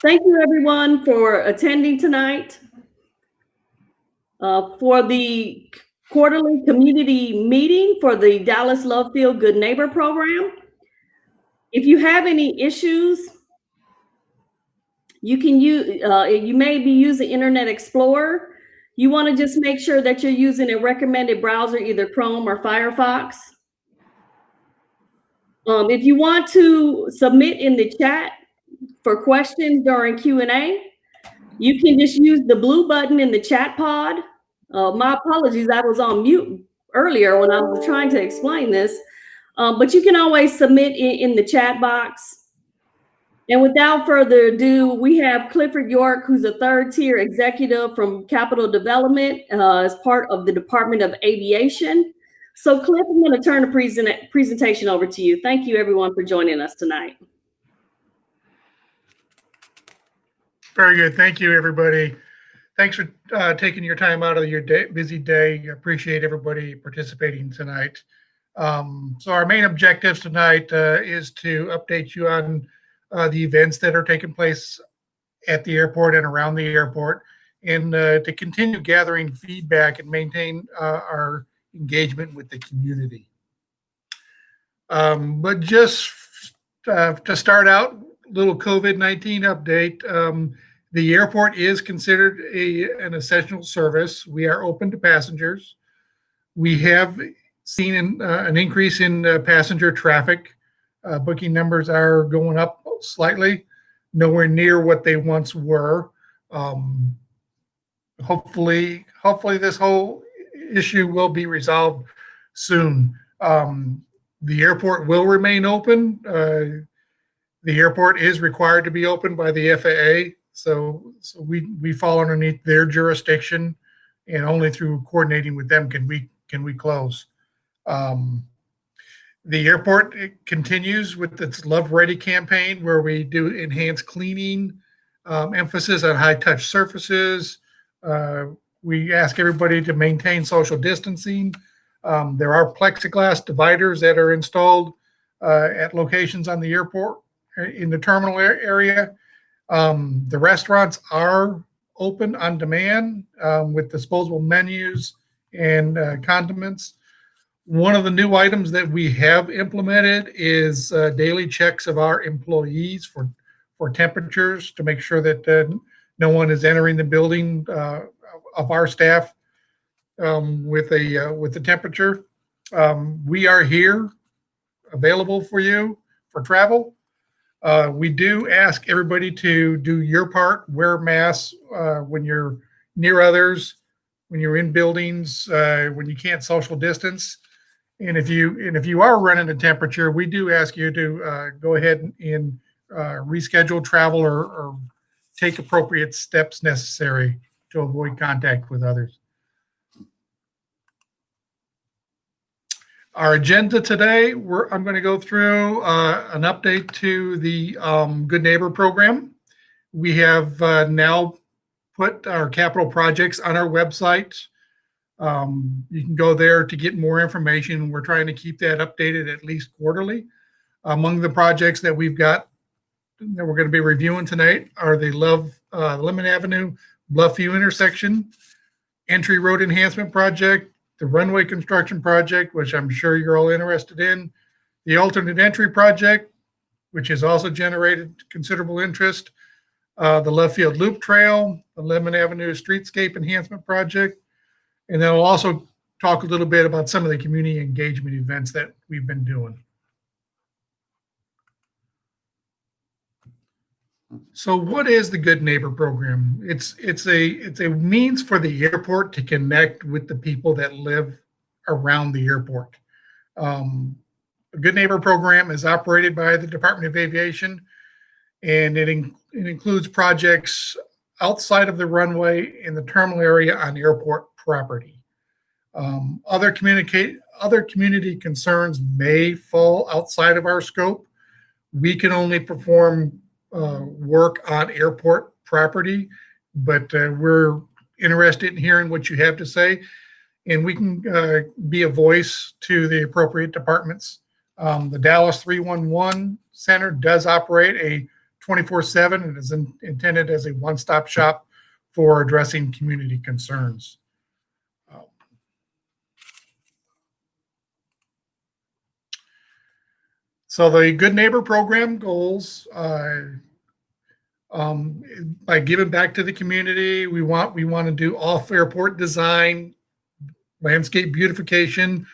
Thank you, everyone, for attending tonight for the quarterly community meeting for the Dallas Love Feel Good Neighbor program. If you have any issues, you can use. You may be using Internet Explorer. You want to just make sure that you're using a recommended browser, either Chrome or Firefox. If you want to submit in the chat for questions during Q&A, you can just use the blue button in the chat pod. My apologies, I was on mute earlier when I was trying to explain this, but you can always submit in the chat box. And without further ado, we have Clifford York, who's a third-tier executive from Capital Development as part of the Department of Aviation. So Cliff, I'm going to turn the presentation over to you. Thank you, everyone, for joining us tonight. Very good. Thank you, everybody. Thanks for taking your time out of your busy day. I appreciate everybody participating tonight. So our main objectives tonight is to update you on the events that are taking place at the airport and around the airport, and to continue gathering feedback and maintain our engagement with the community. But just to start out, little COVID-19 update. The airport is considered an essential service. We are open to passengers. We have seen an increase in passenger traffic. Booking numbers are going up slightly, nowhere near what they once were. Hopefully this whole issue will be resolved soon. The airport will remain open. The airport is required to be open by the FAA, so we fall underneath their jurisdiction, and only through coordinating with them can we close. The airport continues with its Love Ready campaign, where we do enhanced cleaning, emphasis on high-touch surfaces. We ask everybody to maintain social distancing. There are plexiglass dividers that are installed at locations on the airport in the terminal area. The restaurants are open on demand with disposable menus and condiments. One of the new items that we have implemented is daily checks of our employees for temperatures, to make sure that no one is entering the building of our staff with the temperature. We are here, available for you for travel. We do ask everybody to do your part, wear masks when you're near others, when you're in buildings, when you can't social distance. And if you are running a temperature, we do ask you to go ahead and reschedule travel or take appropriate steps necessary to avoid contact with others. Our agenda today, I'm going to go through an update to the Good Neighbor program. We have now put our capital projects on our website. You can go there to get more information. We're trying to keep that updated at least quarterly. Among the projects that we've got that we're going to be reviewing tonight are the Lemmon Avenue Bluffview intersection, Entry Road Enhancement Project, the Runway construction project, which I'm sure you're all interested in, the alternate entry project, which has also generated considerable interest, the Love Field Loop Trail, the Lemmon Avenue Streetscape Enhancement Project, and then we'll also talk a little bit about some of the community engagement events that we've been doing. So what is the Good Neighbor program? It's a means for the airport to connect with the people that live around the airport. The Good Neighbor program is operated by the Department of Aviation, and it includes projects outside of the runway in the terminal area on airport property. Other community concerns may fall outside of our scope. We can only perform work on airport property, but we're interested in hearing what you have to say, and we can be a voice to the appropriate departments. The Dallas 311 Center does operate a 24/7 and is intended as a one-stop shop for addressing community concerns. So the Good Neighbor Program goals, by giving back to the community, we want to do off-airport design, landscape beautification.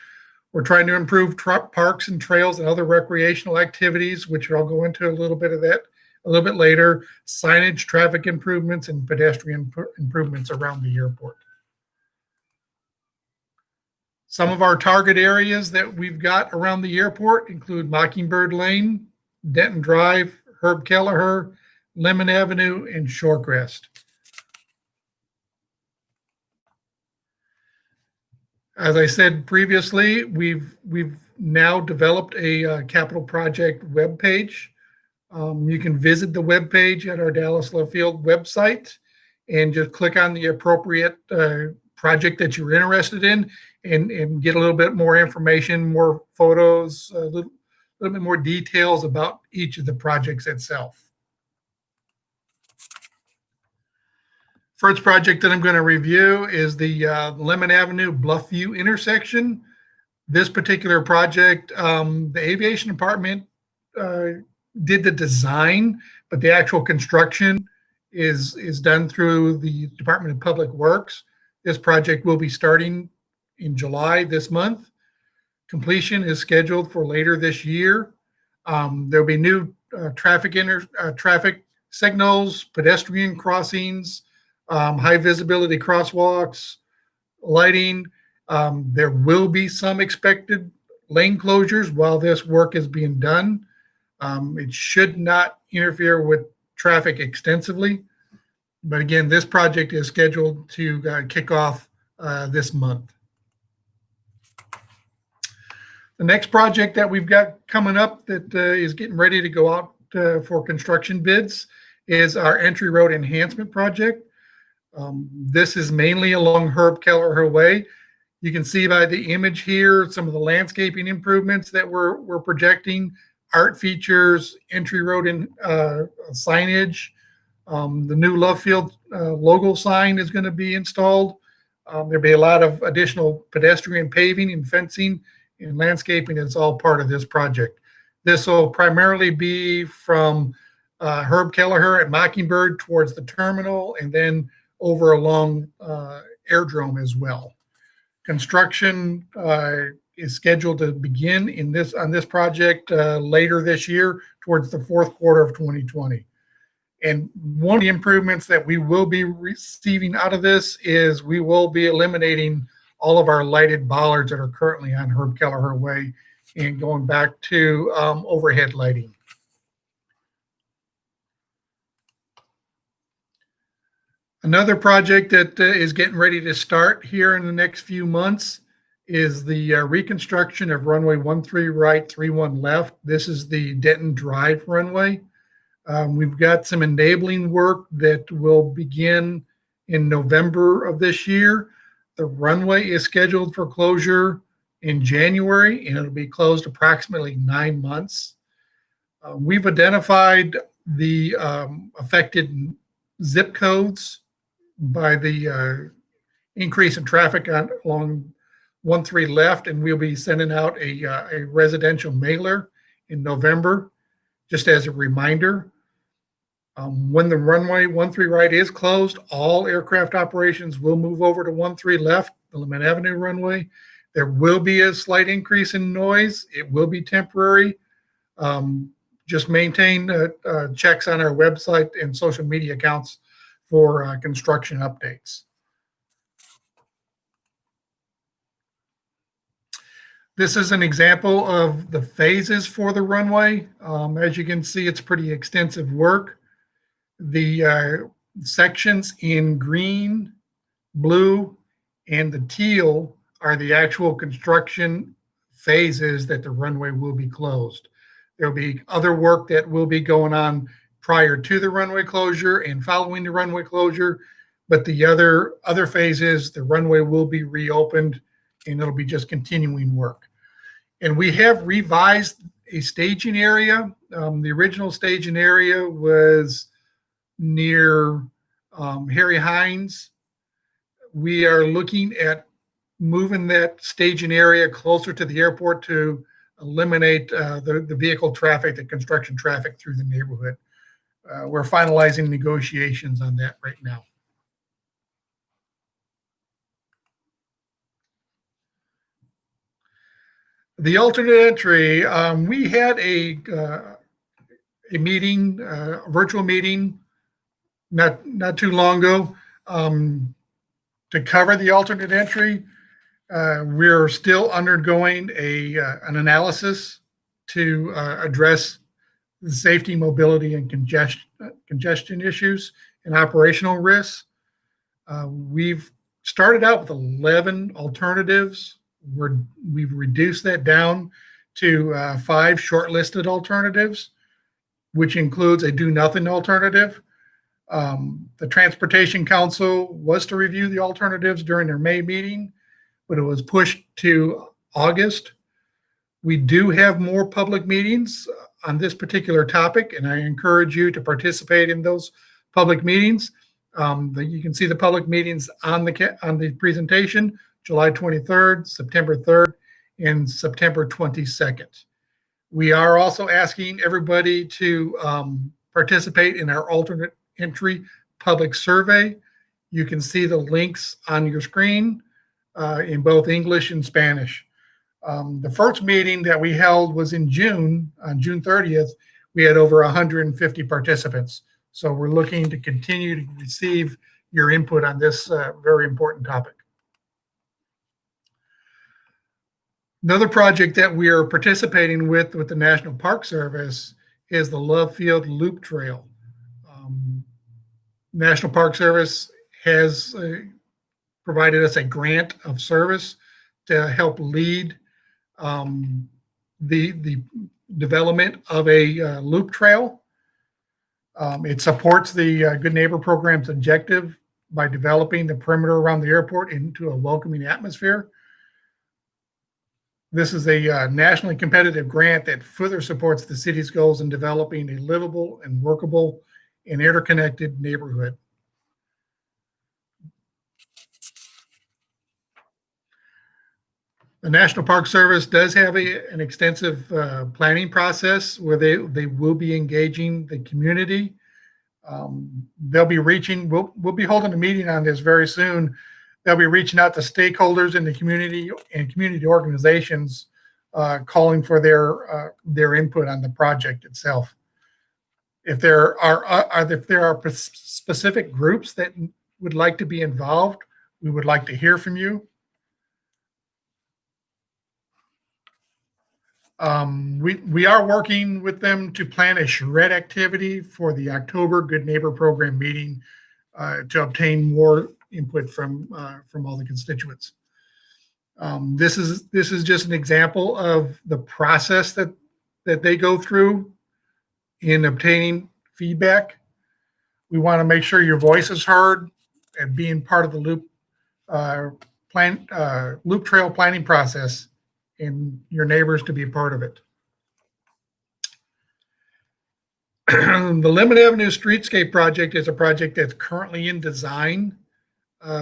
We're trying to improve parks and trails and other recreational activities, which I'll go into a little bit of that a little bit later. Signage, traffic improvements, and pedestrian improvements around the airport. Some of our target areas that we've got around the airport include Mockingbird Lane, Denton Drive, Herb Kelleher, Lemmon Avenue, and Shorecrest. As I said previously, we've now developed a capital project webpage. You can visit the webpage at our Dallas Love Field website and just click on the appropriate project that you're interested in and get a little bit more information, more photos, a little bit more details about each of the projects itself. First project that I'm going to review is the Lemmon Avenue Bluffview intersection. This particular project, the aviation department did the design, but the actual construction is done through the Department of Public Works. This project will be starting in July this month. Completion is scheduled for later this year. There'll be new traffic signals, pedestrian crossings, high visibility crosswalks, lighting. There will be some expected lane closures while this work is being done. It should not interfere with traffic extensively. But again, this project is scheduled to kick off this month. The next project that we've got coming up that is getting ready to go out for construction bids is our Entry Road Enhancement project. This is mainly along Herb Kelleher Way. You can see by the image here some of the landscaping improvements that we're projecting, art features, entry road and signage. The new Love Field logo sign is going to be installed. There'll be a lot of additional pedestrian paving and fencing and landscaping. It's all part of this project. This will primarily be from Herb Kelleher at Mockingbird towards the terminal and then over along Airdrome as well. Construction is scheduled to begin on this project later this year towards the fourth quarter of 2020. And one of the improvements that we will be receiving out of this is we will be eliminating all of our lighted bollards that are currently on Herb Kelleher Way and going back to overhead lighting. Another project that is getting ready to start here in the next few months is the reconstruction of runway 13 right, 31 left. This is the Denton Drive runway. We've got some enabling work that will begin in November of this year. The runway is scheduled for closure in January, and it'll be closed approximately 9 months. We've identified the affected zip codes by the increase in traffic along 13 left, and we'll be sending out a residential mailer in November, just as a reminder. When the runway 13 right is closed, all aircraft operations will move over to 13 left, the Lemmon Avenue runway. There will be a slight increase in noise. It will be temporary. Just maintain checks on our website and social media accounts for construction updates. This is an example of the phases for the runway. As you can see, it's pretty extensive work. The sections in green, blue, and the teal are the actual construction phases that the runway will be closed. There'll be other work that will be going on prior to the runway closure and following the runway closure, but the other phases, the runway will be reopened and it'll be just continuing work. And we have revised a staging area The original staging area was near Harry Hines. We are looking at moving that staging area closer to the airport to eliminate the vehicle traffic, the construction traffic through the neighborhood. We're finalizing negotiations on that right now. The alternate entry, we had a meeting, a virtual meeting, not too long ago, to cover the alternate entry. We're still undergoing an analysis to address the safety, mobility, and congestion issues and operational risks. We've started out with 11 alternatives. We've reduced that down to 5 shortlisted alternatives, which includes a do-nothing alternative. The Transportation Council was to review the alternatives during their May meeting, but it was pushed to August. We do have more public meetings on this particular topic, and I encourage you to participate in those public meetings. You can see the public meetings on the presentation: July 23rd, September 3rd, and September 22nd. We are also asking everybody to participate in our alternate entry public survey. You can see the links on your screen in both English and Spanish. The first meeting that we held was in June, on June 30th. We had over 150 participants. So we're looking to continue to receive your input on this very important topic. Another project that we are participating with the National Park Service is the Love Field Loop Trail. National Park Service has provided us a grant of service to help lead the development of a loop trail. It supports the Good Neighbor Program's objective by developing the perimeter around the airport into a welcoming atmosphere. This is a nationally competitive grant that further supports the city's goals in developing a livable and workable and interconnected neighborhood. The National Park Service does have an extensive planning process where they will be engaging the community. They'll be we'll be holding a meeting on this very soon. They'll be reaching out to stakeholders in the community and community organizations, calling for their input on the project itself. If there are specific groups that would like to be involved, we would like to hear from you. We are working with them to plan a charrette activity for the October Good Neighbor Program meeting to obtain more input from all the constituents. This is just an example of the process that they go through in obtaining feedback. We want to make sure your voice is heard and being part of the loop trail planning process, and your neighbors to be a part of it. The Lemmon Avenue Streetscape project is a project that's currently in design.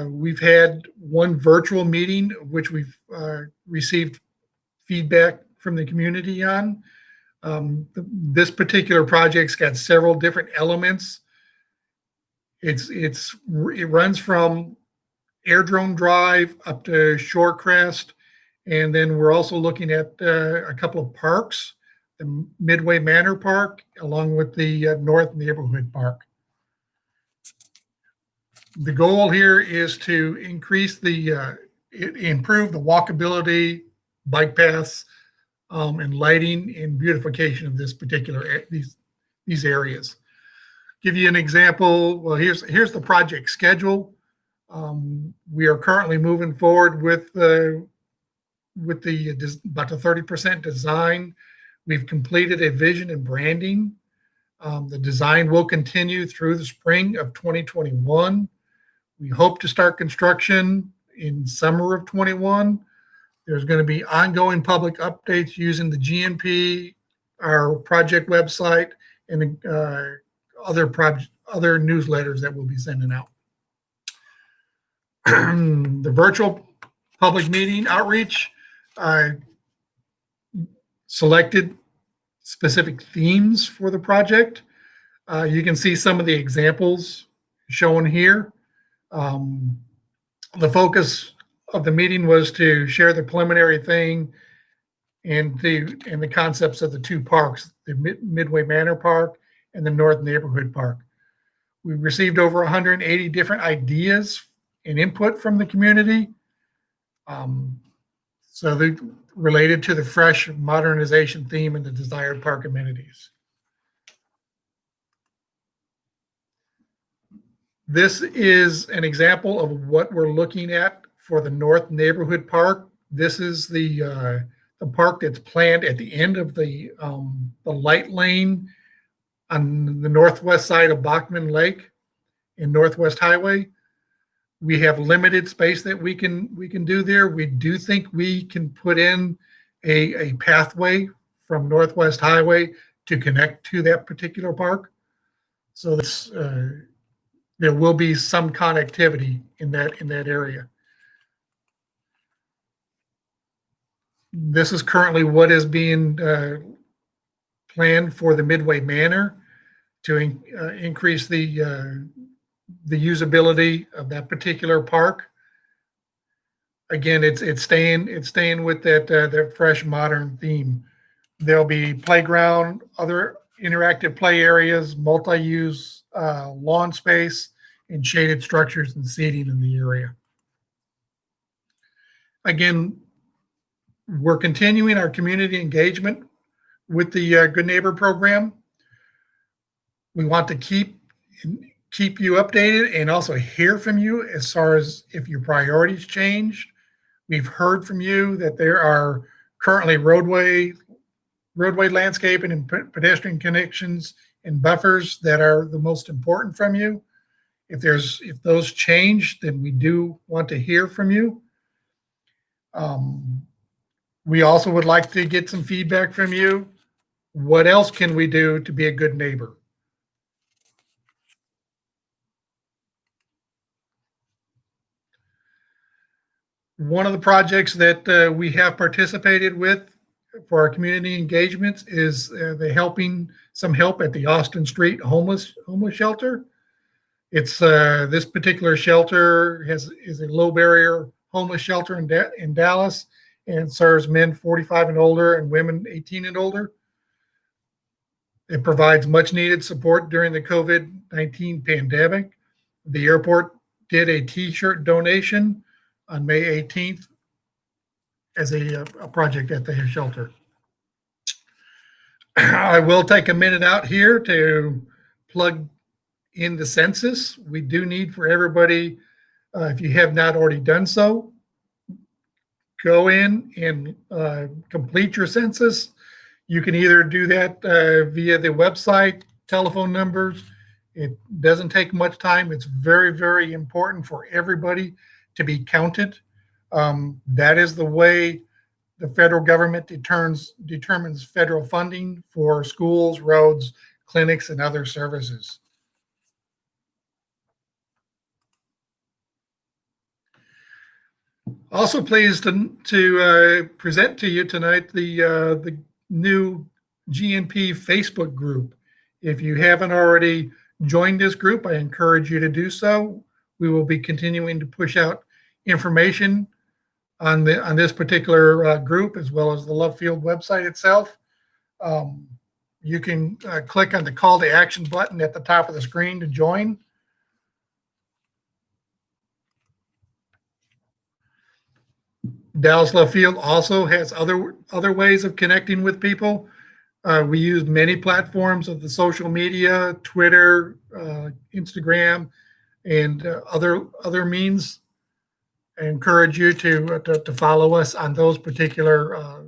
We've had one virtual meeting, which we've received feedback from the community on. This particular project's got several different elements. It runs from Airdrome Drive up to Shorecrest. And then we're also looking at a couple of parks, the Midway Manor Park, along with the North Neighborhood Park. The goal here is to improve the walkability, bike paths, and lighting and beautification of this particular these areas. Give you an example. Well, here's the project schedule. We are currently moving forward with about the 30% design. We've completed a vision and branding. The design will continue through the spring of 2021. We hope to start construction in summer of 21. There's going to be ongoing public updates using the GNP our project website, and other newsletters that we'll be sending out. The virtual public meeting outreach selected specific themes for the project. You can see some of the examples shown here. The focus of the meeting was to share the preliminary thing and the concepts of the two parks, the Midway Manor Park and the North Neighborhood Park. We received over 180 different ideas and input from the community. So they related to the fresh modernization theme and the desired park amenities. This is an example of what we're looking at for the North Neighborhood Park. This is the park that's planned at the end of the light lane on the northwest side of Bachman Lake and Northwest Highway. We have limited space that we can do there. We do think we can put in a pathway from Northwest Highway to connect to that particular park. So this, there will be some connectivity in that area. This is currently what is being planned for the Midway Manor to increase the usability of that particular park. Again, it's staying with that fresh modern theme. There'll be playground, other interactive play areas, multi-use lawn space, and shaded structures and seating in the area. Again, we're continuing our community engagement with the Good Neighbor program. We want to keep you updated and also hear from you as far as if your priorities changed. We've heard from you that there are currently roadway landscaping and pedestrian connections and buffers that are the most important from you. If those change, then we do want to hear from you. We also would like to get some feedback from you. What else can we do to be a good neighbor? One of the projects that we have participated with for our community engagements is some help at the Austin Street homeless shelter. It's this particular shelter is a low barrier homeless shelter in Dallas, and serves men 45 and older and women 18 and older. It provides much needed support during the COVID-19 pandemic. The airport did a t-shirt donation on May 18th as a project at the shelter. I will take a minute out here to plug in the census. We do need for everybody, if you have not already done so, go in and complete your census. You can either do that via the website, telephone numbers. It doesn't take much time. It's very, very important for everybody to be counted. That is the way the federal government determines federal funding for schools, roads, clinics, and other services. Also pleased to present to you tonight the new GNP Facebook group. If you haven't already joined this group, I encourage you to do so. We will be continuing to push out information on this particular group, as well as the Love Field website itself. You can click on the call to action button at the top of the screen to join. Dallas Love Field also has other ways of connecting with people. We use many platforms of the social media, Twitter, Instagram, and other means. I encourage you to follow us on those particular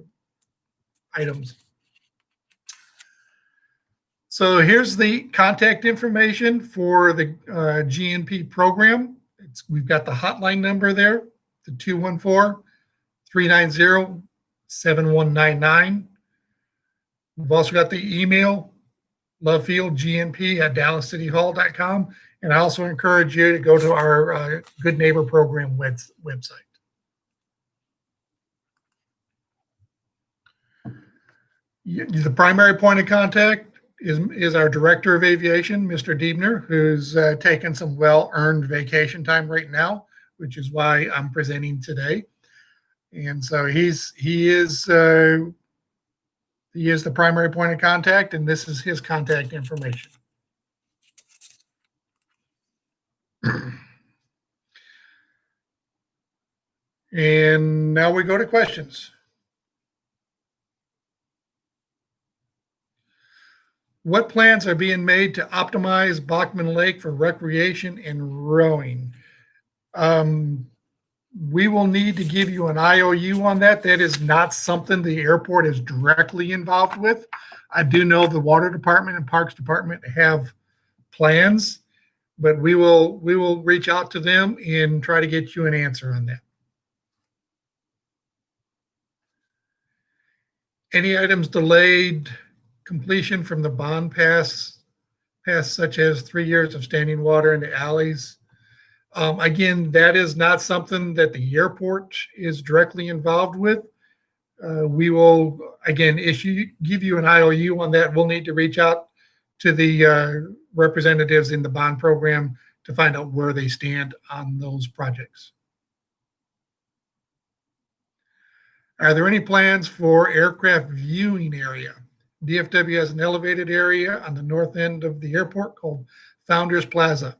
items. So here's the contact information for the GNP program. We've got the hotline number there, the 214-390-7199. We've also got the email, lovefieldgnp@dallascityhall.com. And I also encourage you to go to our Good Neighbor Program website. The primary point of contact is our Director of Aviation, Mr. Diebner, who's taken some well-earned vacation time right now, which is why I'm presenting today. And so he is the primary point of contact, and this is his contact information. And now we go to questions. What plans are being made to optimize Bachman Lake for recreation and rowing? We will need to give you an IOU on that. That is not something the airport is directly involved with. I do know the Water Department and Parks Department have plans, but we will reach out to them and try to get you an answer on that. Any items delayed completion from the bond pass, such as 3 years of standing water in the alleys? Again, that is not something that the airport is directly involved with. We will, again, give you an IOU on that. We'll need to reach out to the representatives in the bond program to find out where they stand on those projects. Are there any plans for aircraft viewing area? DFW has an elevated area on the north end of the airport called Founders Plaza.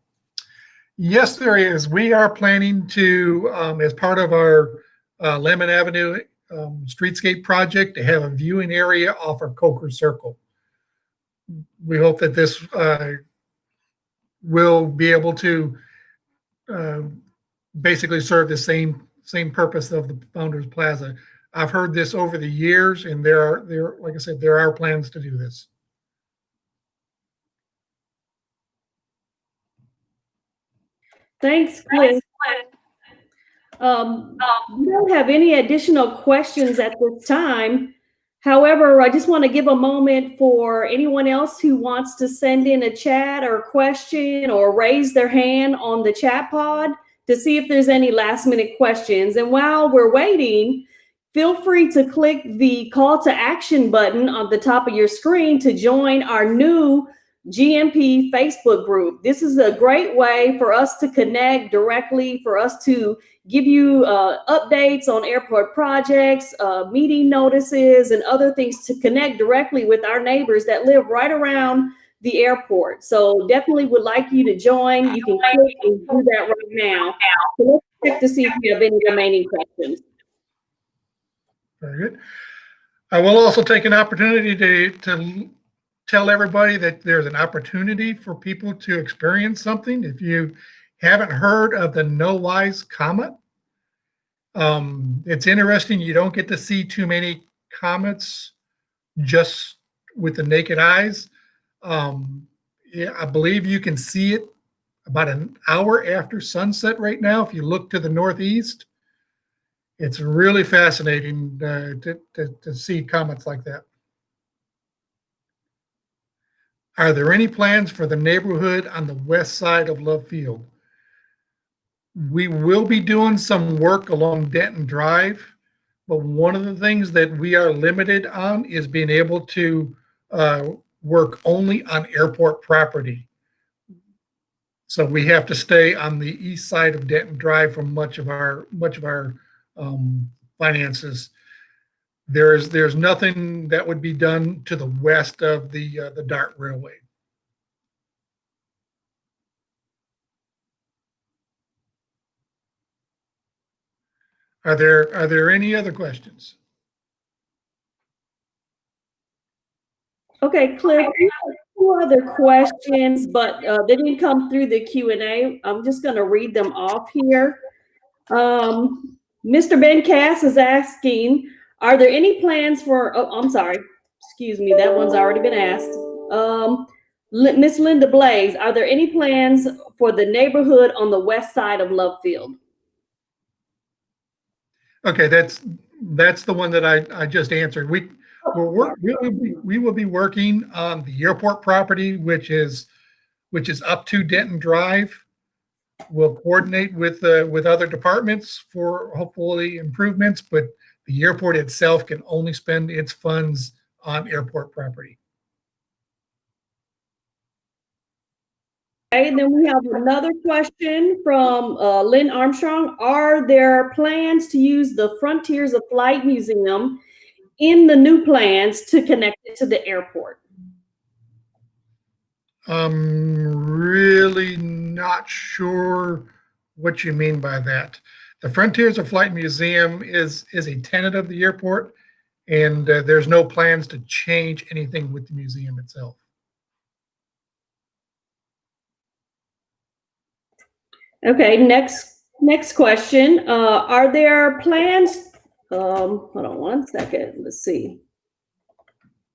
Yes, there is. We are planning to, as part of our Lemmon Avenue Streetscape project, to have a viewing area off of Coker Circle. We hope that this will be able to basically serve the same purpose of the Founders Plaza. I've heard this over the years, and like I said, there are plans to do this. Thanks, Cliff. We don't have any additional questions at this time. However, I just want to give a moment for anyone else who wants to send in a chat or a question or raise their hand on the chat pod to see if there's any last minute questions. And while we're waiting, feel free to click the call to action button on the top of your screen to join our new GNP Facebook group. This is a great way for us to connect directly, for us to give you updates on airport projects, meeting notices, and other things to connect directly with our neighbors that live right around the airport. So definitely would like you to join. You can click and do that right now. So let's check to see if we have any remaining questions. Very good. I will also take an opportunity to tell everybody that there's an opportunity for people to experience something. If you haven't heard of the No-Wise Comet, it's interesting. You don't get to see too many comets just with the naked eyes. Yeah, I believe you can see it about an hour after sunset right now if you look to the northeast. It's really fascinating to see comets like that. Are there any plans for the neighborhood on the west side of Love Field? We will be doing some work along Denton Drive, but one of the things that we are limited on is being able to work only on airport property. So we have to stay on the east side of Denton Drive for much of our finances. There's nothing that would be done to the west of the DART Railway. Are there any other questions? Okay, Cliff, we have 2 other questions, but they didn't come through the Q&A. I'm just going to read them off here. Mr. Ben Cass is asking, are there any plans for, oh, I'm sorry, excuse me, that one's already been asked. Miss Linda Blaze, are there any plans for the neighborhood on the west side of Love Field? Okay, that's the one that I just answered. we will be working on the airport property, which is up to Denton Drive. We'll coordinate with other departments for hopefully improvements, but the airport itself can only spend its funds on airport property. Okay, then we have another question from Lynn Armstrong. Are there plans to use the Frontiers of Flight Museum in the new plans to connect it to the airport? Really not sure what you mean by that. The Frontiers of Flight Museum is a tenant of the airport, and there's no plans to change anything with the museum itself. Okay, next question. Are there plans? Hold on one second. Let's see.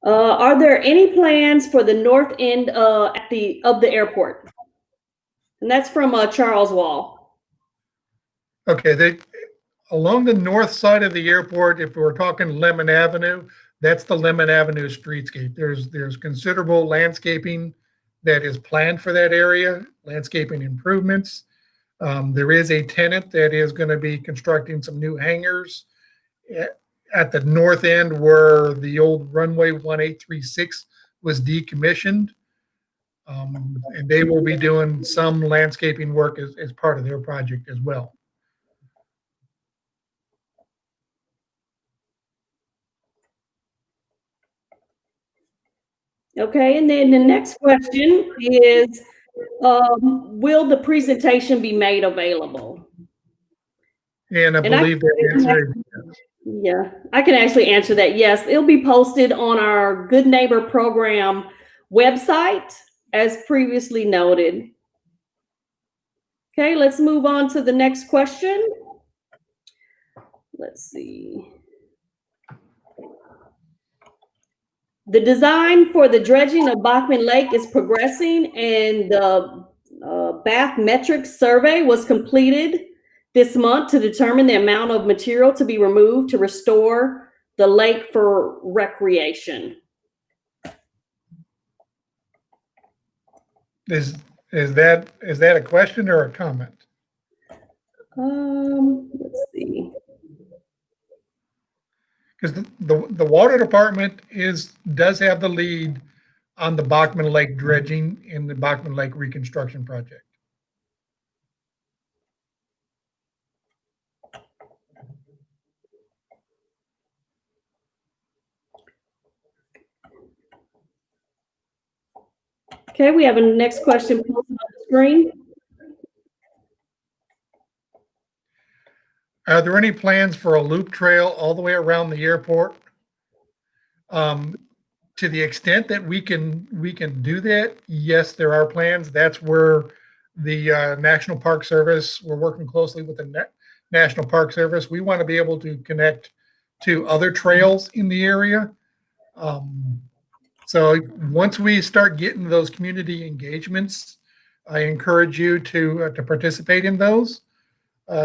Are there any plans for the north end of the airport? And that's from Charles Wall. Okay, along the north side of the airport, if we're talking Lemmon Avenue, that's the Lemmon Avenue streetscape. There's considerable landscaping that is planned for that area, landscaping improvements. There is a tenant that is going to be constructing some new hangars at the north end where the old Runway 1836 was decommissioned. And they will be doing some landscaping work as part of their project as well. Okay, and then the next question is, will the presentation be made available? And I believe that answer is yes. Yeah, I can actually answer that. Yes, it'll be posted on our Good Neighbor Program website, as previously noted. Okay, let's move on to the next question. Let's see. The design for the dredging of Bachman Lake is progressing, and the bathymetric survey was completed this month to determine the amount of material to be removed to restore the lake for recreation. Is that a question or a comment? Let's see. Because the water department does have the lead on the Bachman Lake dredging in the Bachman Lake Reconstruction project. Okay, we have a next question posted on the screen. Are there any plans for a loop trail all the way around the airport? To the extent that we can do that, yes, there are plans. That's where the National Park Service, we're working closely with the National Park Service. We want to be able to connect to other trails in the area. So once we start getting those community engagements, I encourage you to participate in those.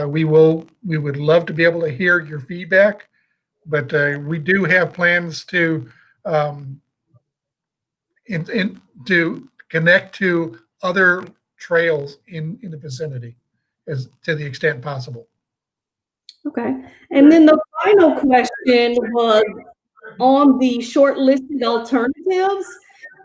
We would love to be able to hear your feedback, but we do have plans to to connect to other trails in the vicinity as to the extent possible. Okay, and then the final question was on the shortlisted alternatives.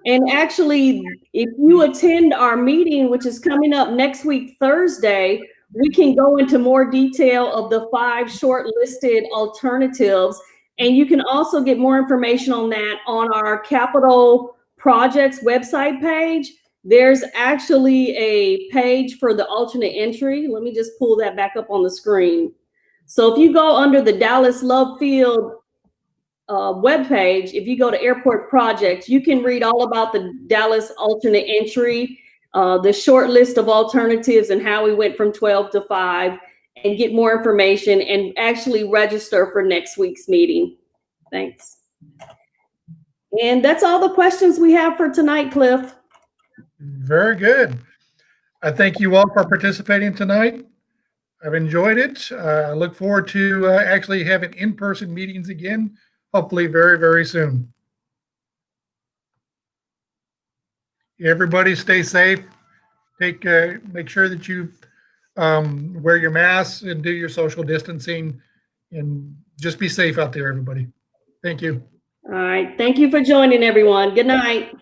And actually, if you attend our meeting, which is coming up next week, Thursday, we can go into more detail of the 5 shortlisted alternatives. And you can also get more information on that on our capital projects website page. There's actually a page for the alternate entry. Let me just pull that back up on the screen. So if you go under the Dallas Love Field webpage, if you go to airport projects, you can read all about the Dallas alternate entry, the short list of alternatives and how we went from 12 to 5, and get more information and actually register for next week's meeting. Thanks. And that's all the questions we have for tonight, Cliff. Very good. I thank you all for participating tonight. I've enjoyed it. I look forward to actually having in-person meetings again, hopefully very, very soon. Everybody stay safe. Make sure that you wear your masks and do your social distancing, and just be safe out there, everybody. Thank you. All right. Thank you for joining, everyone. Good night.